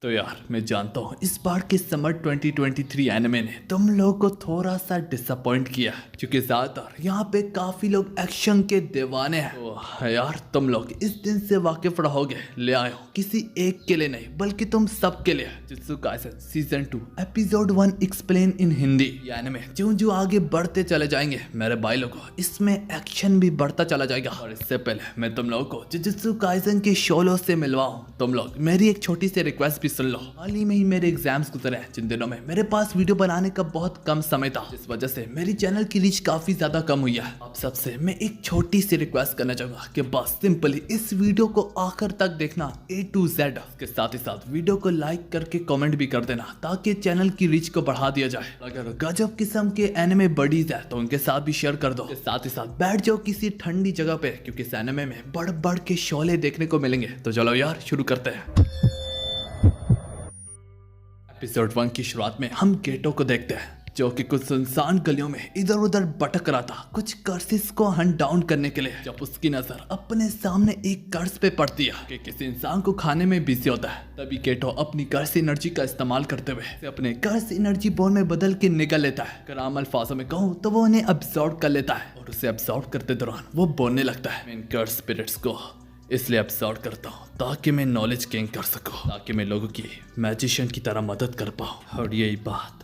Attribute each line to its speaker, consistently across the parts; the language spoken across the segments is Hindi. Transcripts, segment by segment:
Speaker 1: तो यार मैं जानता हूँ इस बार के समर 2023 एनिमे ने तुम लोगों को थोड़ा सा डिसअपॉइंट किया क्योंकि ज्यादातर यहाँ पे काफी लोग एक्शन के दीवाने हैं। तो यार तुम लोग इस दिन से वाकिफ रहोगे, ले आए हो किसी एक के लिए नहीं बल्कि तुम सब के लिए jutsu Kaisen season 2 episode 1 explain in Hindi. ये एनिमे जो जो आगे बढ़ते चले जाएंगे मेरे भाई लोगों, इसमें एक्शन भी बढ़ता चला जाएगा। और इससे पहले मैं तुम लोगों को जुत्सु काइसेन के शोलो से मिलवाऊं, तुम लोग मेरी एक छोटी सी रिक्वेस्ट भी सुन लो। हाल ही में ही मेरे एग्जाम्स गुजरे हैं, जिन दिनों में मेरे पास वीडियो बनाने का बहुत कम समय था, जिस वजह से मेरी चैनल की रीच काफी ज्यादा कम हुई है। आप सबसे मैं एक छोटी सी रिक्वेस्ट करना चाहूंगा कि बस सिंपली इस वीडियो को आखिर तक देखना A to Z के साथ ही साथ वीडियो को लाइक करके कमेंट भी कर देना ताकि चैनल की रीच को बढ़ा दिया जाए। अगर गजब किस्म के एनिमे बडीज है तो उनके साथ भी शेयर कर दो। साथ ही साथ बैठ जाओ किसी ठंडी जगह पे क्योंकि इस एनिमे में बढ़ बढ़ के शोले देखने को मिलेंगे। तो चलो यार शुरू करते हैं। एपिसोड 1 की शुरुआत में हम गेटो को देखते हैं जो कि कुछ सुनसान गलियों में इधर उधर भटक रहा था कुछ कर्सेस को हंट डाउन करने के लिए, जब उसकी नजर अपने सामने एक कर्स पे पड़ती है कि किसी इंसान को खाने में बिजी होता है। तभी गेटो अपनी कर्स एनर्जी का इस्तेमाल करते हुए अपने कर्स एनर्जी बोन में बदल के निकल लेता है। अगर आम अल्फाजों में कहूँ तो वो उन्हें अब्सॉर्ब कर लेता है और उसे अब्सॉर्ब करते दौरान वो बोलने लगता है, मैं इन कर्स स्पिरिट्स को इसलिए अब्सॉर्ब करता हूँ ताकि मैं नॉलेज गेन कर सकूँ, ताकि मैं लोगों की मैजिशियन की तरह मदद कर पाऊँ। और यही बात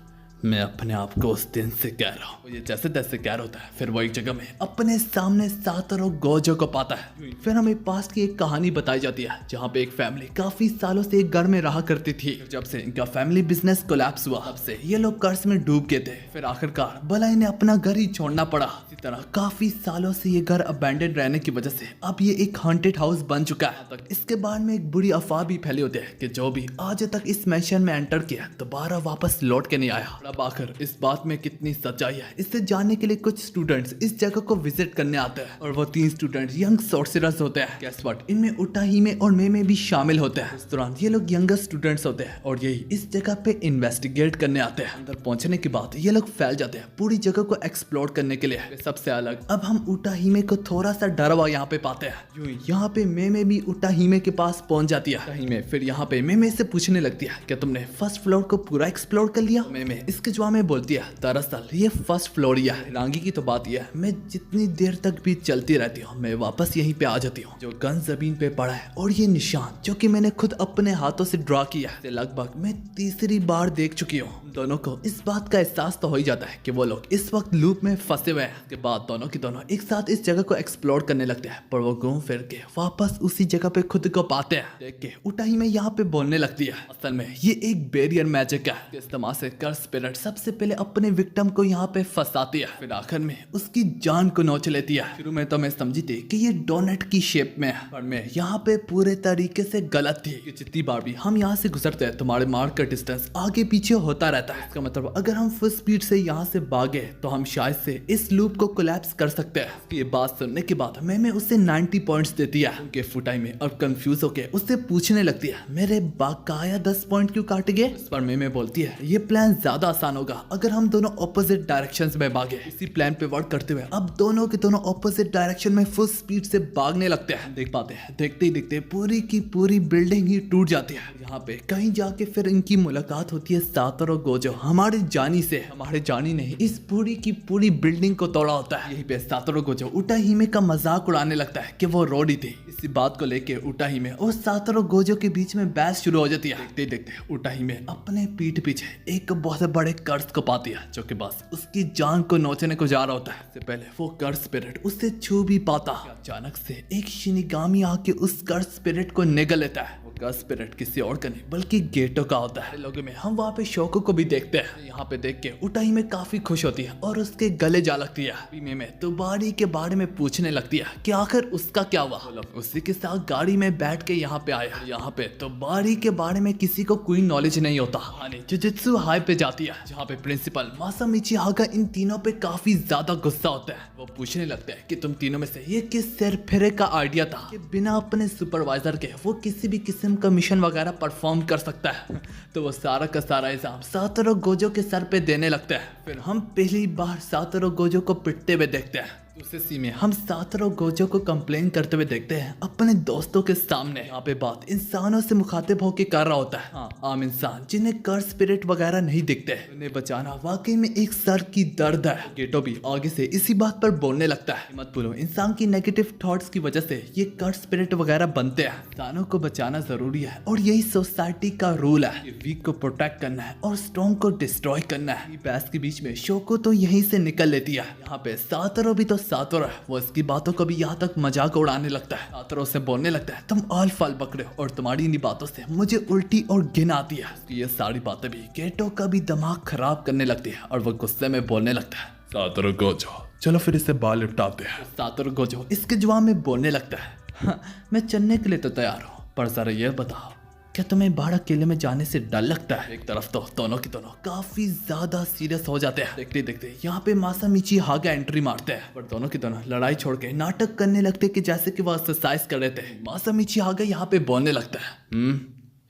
Speaker 1: मैं अपने आप को उस दिन से कह रहा हूँ। ये जैसे तैसे कह रहा होता है, फिर वो एक जगह में अपने सामने सातोरो गोजो को पाता है। फिर हमें पास की एक कहानी बताई जाती है जहाँ पे एक फैमिली काफी सालों से एक घर में रहा करती थी। जब से इनका फैमिली बिजनेस कोलैप्स हुआ तब से ये लोग कर्ज में डूब गए थे। फिर आखिरकार भला इन्हें अपना घर ही छोड़ना पड़ा। इसी तरह काफी सालों से ये घर अबैंडन रहने की वजह से अब ये एक हॉन्टेड हाउस बन चुका है। इसके बाद में एक बुरी अफवाह भी फैली होती है कि जो भी आज तक इस मैंशन में एंटर किया दोबारा वापस लौट के नहीं आया। अब आखिर इस बात में कितनी सच्चाई है, इससे जानने के लिए कुछ स्टूडेंट्स इस जगह को विजिट करने आते हैं और वो 3 स्टूडेंट्स यंग सोर्सरर्स होते हैं। गेस व्हाट, इनमें उटाहिमे और मेमे भी शामिल होते हैं। इस दौरान ये लोग यंगर स्टूडेंट्स होते हैं और यही इस जगह पे इन्वेस्टिगेट करने आते हैं। अंदर पहुंचने के बाद ये लोग फैल जाते हैं पूरी जगह को एक्सप्लोर करने के लिए। सबसे अलग अब हम उटाहिमे को थोड़ा सा डरा हुआ यहाँ पे पाते हैं। यूं यहाँ पे मेमे भी उटाहिमे के पास पहुंच जाती है। उटाहिमे फिर यहाँ पे मेमे से पूछने लगती है क्या तुमने फर्स्ट फ्लोर को पूरा एक्सप्लोर कर लिया? मेमे इसके जवाब में बोलती है दरअसल ये फर्स्ट फ्लोर ही है। रांगी की तो बात यह है, मैं जितनी देर तक भी चलती रहती हूँ मैं वापस यहीं पे आ जाती हूँ। जो गन जमीन पे पड़ा है और ये निशान जो कि मैंने खुद अपने हाथों से ड्रॉ किया है, लगभग मैं तीसरी बार देख चुकी हूँ। दोनों को इस बात का एहसास तो हो ही जाता है कि वो लोग इस वक्त लूप में फंसे हुए हैं। उसके बाद दोनों की दोनों एक साथ इस जगह को एक्सप्लोर करने लगते हैं, पर वो घूम फिर के वापस उसी जगह पे खुद को पाते हैं। देख के उटाहिमे यहाँ पे बोलने लगती है असल में ये एक बैरियर मैजिक है, इस्तेमाल से कर्स स्पिरिट सबसे पहले अपने विक्टिम को यहाँ पे फंसाती है, फिर आखिर में उसकी जान को नोच लेती है। शुरू में तो मैं समझी थी कि ये डोनट की शेप में है, पर मैं यहाँ पे पूरे तरीके से गलत थी। कि जितनी बार भी हम यहाँ से गुजरते हैं तुम्हारे मार्क का डिस्टेंस आगे पीछे होता रहता है। इसका मतलब अगर हम फुल स्पीड से यहाँ से भागे तो हम शायद से इस लूप को कोलैप्स कर सकते हैं। ये बात सुनने के बाद मैं उसे 90 पॉइंट्स देती है। उनके फुटाई में और कंफ्यूज होके उससे पूछने लगती है मेरे बाकाया 10 पॉइंट क्यों काट गए? इस पर मैं बोलती है ये प्लान ज्यादा आसान होगा अगर हम दोनों ऑपोजिट डायरेक्शंस में भागे। इसी प्लान पे वर्क करते हुए अब दोनों के दोनों ऑपोजिट डायरेक्शन में फुल स्पीड से भागने लगते हैं। देख पाते हैं देखते ही देखते पूरी की पूरी बिल्डिंग ही टूट जाती है। यहाँ पे कहीं जाके फिर इनकी मुलाकात होती है सातोरो गोजो हमारे जानी से। हमारे जानी ने इस पूरी की पूरी बिल्डिंग को तोड़ा होता है। यही पे सातोरो गोजो उटाहिमे का मजाक उड़ाने लगता है कि वो रोडी थी। इसी बात को लेके उटाहिमे और सातोरो गोजो के बीच में बहस शुरू हो जाती है। देखते देखते उटाहिमे अपने पीठ पीछे एक बहुत बड़े कर्स को पाती है जो कि बस उसकी जान को नोचने को जा रहा होता है। इससे पहले वो कर्स स्पिरिट उससे छू भी पाता, अचानक से एक शिनिगामी आके उस कर्स स्पिरिट को निगल लेता है। वो कर्स स्पिरिट किसी और का नहीं बल्कि गेटो का होता है। लोगों में हम वहाँ पे शोको को भी देखते हैं। यहाँ पे देख के उटाहिमे काफी खुश होती है और उसके गले जा लगती है। बीमे में तुबारी के बारे में पूछने लगती है कि आखिर उसका क्या हुआ। उसी के साथ गाड़ी में बैठ के यहाँ पे आया। यहाँ पे तुबारी के बारे में किसी को कोई नॉलेज नहीं होता। जुजुत्सु हाई पे जाती है जहाँ पे प्रिंसिपल मासामिची हागा इन तीनों पे काफी ज्यादा गुस्सा होता है। वो पूछने लगते हैं कि तुम तीनों में से ये किस सिर फिरे का आइडिया था कि बिना अपने सुपरवाइजर के वो किसी भी किस्म का मिशन वगैरह परफॉर्म कर सकता है। तो वो सारा का सारा इल्जाम सातोरो गोजो के सर पे देने लगता है। फिर हम पहली बार सातोरो गोजो को पिटते हुए देखते हैं। दूसरे सीन में हम सातोरू गोजो को कंप्लेन करते हुए देखते हैं अपने दोस्तों के सामने। यहाँ पे बात इंसानों से मुखातिब होकर कर रहा होता है। हाँ, आम इंसान जिन्हें कर्स स्पिरिट वगैरह नहीं दिखते, उन्हें बचाना वाकई में एक सर की दर्द है। गेटो भी आगे से इसी बात पर बोलने लगता है, मत भूलो इंसान की नेगेटिव थॉट्स की वजह से ये कर्स स्पिरिट वगैरह बनते हैं। इंसानों को बचाना जरूरी है और यही सोसाइटी का रूल है। वीक को प्रोटेक्ट करना है और स्ट्रॉन्ग को डिस्ट्रॉय करना है। बहस के बीच में शोको तो यहीं से निकल लेती है। यहाँ पे सातोरू भी तो सातोरू है, वो इसकी बातों को भी यहाँ तक मजाक उड़ाने लगता है। सातोरू से बोलने लगता है, तुम आल फाल बकरे हो और तुम्हारी इन्हीं बातों से मुझे उल्टी और घिन आती है। ये सारी बातें भी गेटो का भी दिमाग खराब करने लगती है और वो गुस्से में बोलने लगता है,
Speaker 2: सातोरू गोजो चलो फिर इसे बाल लिपटाते हैं।
Speaker 1: सातोरू गोजो इसके जवाब में बोलने लगता है, हाँ, मैं चलने के लिए तो तैयार हूँ, पर जरा ये बताओ क्या तुम्हें बाहर अकेले में जाने से डर लगता है? एक तरफ तो दोनों की दोनों काफी ज्यादा सीरियस हो जाते हैं। देखते देखते यहाँ पे मासामिची हागा एंट्री मारते हैं, पर दोनों की दोनों लड़ाई छोड़ के नाटक करने लगते कि जैसे कि वो एक्सरसाइज कर रहे थे। मासामिची हागा यहाँ पे बोलने लगता है,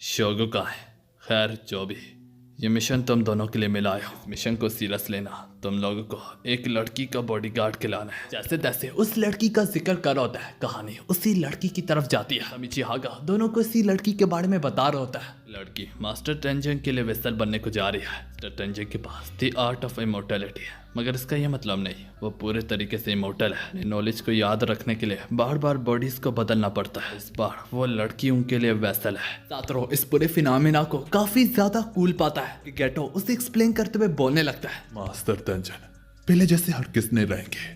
Speaker 1: शोगो का है, खैर जो भी, ये मिशन तुम दोनों के लिए मिला है। मिशन को सीरियस लेना, तुम लोगों को एक लड़की का बॉडीगार्ड खिलाना है। जैसे तैसे उस लड़की का जिक्र कर रहा होता है, कहानी उसी लड़की की तरफ जाती है। मासामिची हागा दोनों को इसी लड़की के बारे में बता रहा होता है। लड़की मास्टर टेंजन के लिए वेसल बनने को जा रही है। मास्टर टेंजन के पास द आर्ट ऑफ इमोर्टैलिटी है, मगर इसका यह मतलब नहीं वो पूरे तरीके से इमोर्टल है। नॉलेज को याद रखने के लिए बार बार बॉडीज को बदलना पड़ता है। इस बार वो लड़की उनके लिए वेसल है। सातोरू इस पूरे फिनोमेना को काफी ज्यादा कूल पाता है कि गेटो उसे एक्सप्लेन करते हुए बोलने लगता है,
Speaker 2: मास्टर टेंजन पहले जैसे हर किसने रहेंगे,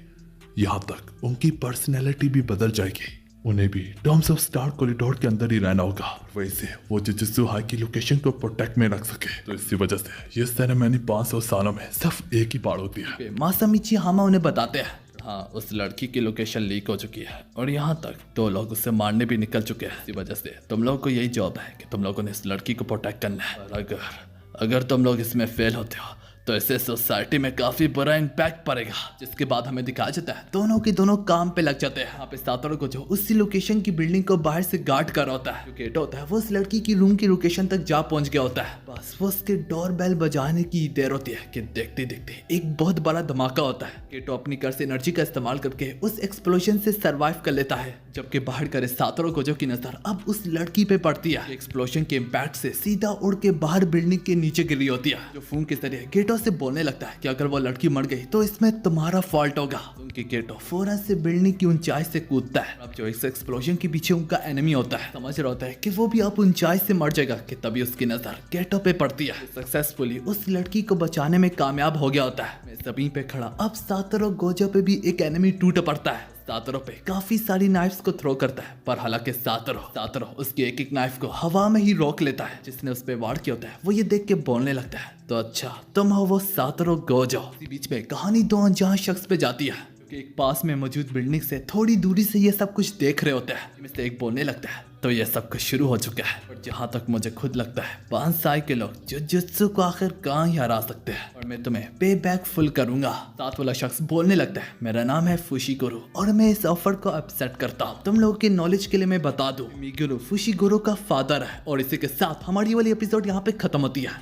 Speaker 2: यहाँ तक उनकी पर्सनैलिटी भी बदल जाएगी। उन्हें भी टर्म्स ऑफ स्टार कॉरिडोर के अंदर ही रहना होगा, वैसे वो जुजुत्सु हाई की लोकेशन को प्रोटेक्ट में रख सके। तो इसी वजह से ये सेरेमनी 500 सालों में सिर्फ एक ही बार होती है।
Speaker 1: मासामिची हामा उन्हें बताते हैं, हाँ उस लड़की की लोकेशन लीक हो चुकी है और यहाँ तक 2 लोग उसे मारने भी निकल चुके हैं। इसी वजह से तुम लोगों को यही जॉब है कि तुम लोगों ने इस लड़की को प्रोटेक्ट करना है। और अगर तुम लोग इसमें फेल होते हो तो इससे सोसाइटी में काफी बुरा इम्पैक्ट पड़ेगा। जिसके बाद हमें दिखाया जाता है दोनों के दोनों काम पे लग जाते हैं। यहाँ पे सातोरू गोजो उसी लोकेशन की बिल्डिंग को बाहर से गार्ड कर रहा होता है। जो गेट होता है वो उस लड़की की रूम की लोकेशन तक जा पहुंच गया होता है। बस वो उसके डोर बेल बजाने की देर होती है कि देखते देखते एक बहुत बड़ा धमाका होता है। गेटो अपनी कर्स एनर्जी का इस्तेमाल करके उस एक्सप्लोजन से सर्वाइव कर लेता है, जबकि बाहर करे सातोरू गोजो की नजर अब उस लड़की पे पड़ती है। एक्सप्लोजन के इम्पैक्ट से सीधा उड़ के बाहर बिल्डिंग के नीचे गिरी होती है। जो फूंक के जरिए गेटो से बोलने लगता है कि अगर वो लड़की मर गई तो इसमें तुम्हारा फॉल्ट होगा। उनकी गेटो फौरन से बिल्डिंग की ऊंचाई से कूदता है। अब जो इस एक्सप्लोजन के पीछे उनका एनिमी होता है समझ रहा होता है कि वो भी अब ऊंचाई से मर जाएगा कि तभी उसकी नजर गेटो पे पड़ती है। सक्सेसफुली उस लड़की को बचाने में कामयाब हो गया होता है। मैं जमीन पे खड़ा अब सातोरू गोजो पे भी एक एनिमी टूट पड़ता है। सातोरू पे काफी सारी नाइफ्स को थ्रो करता है, पर हालांकि सातोरू उसकी एक एक नाइफ को हवा में ही रोक लेता है। जिसने उस पे वार किया होता है वो ये देख के बोलने लगता है, तो अच्छा तुम हो वो सातोरू गोजो। इसी बीच में कहानी 2 अनजान शख्स पे जाती है, क्योंकि एक पास में मौजूद बिल्डिंग से थोड़ी दूरी से ये सब कुछ देख रहे होते हैं। इनमें से एक बोलने लगता है, तो ये सब कुछ शुरू हो चुका है और जहाँ तक मुझे खुद लगता है बांसाई के लोग जुजुत्सु को आखिर कहाँ ही हरा सकते हैं और मैं तुम्हें पे बैक फुल करूंगा। साथ वाला शख्स बोलने लगता है, मेरा नाम है फुशिगुरु और मैं इस ऑफर को एक्सेप्ट करता हूँ। तुम लोगों के नॉलेज के लिए मैं बता दूं, मिगुरु फुशिगुरु का फादर है। और इसी के साथ हमारी वाली एपिसोड यहाँ पे खत्म होती है।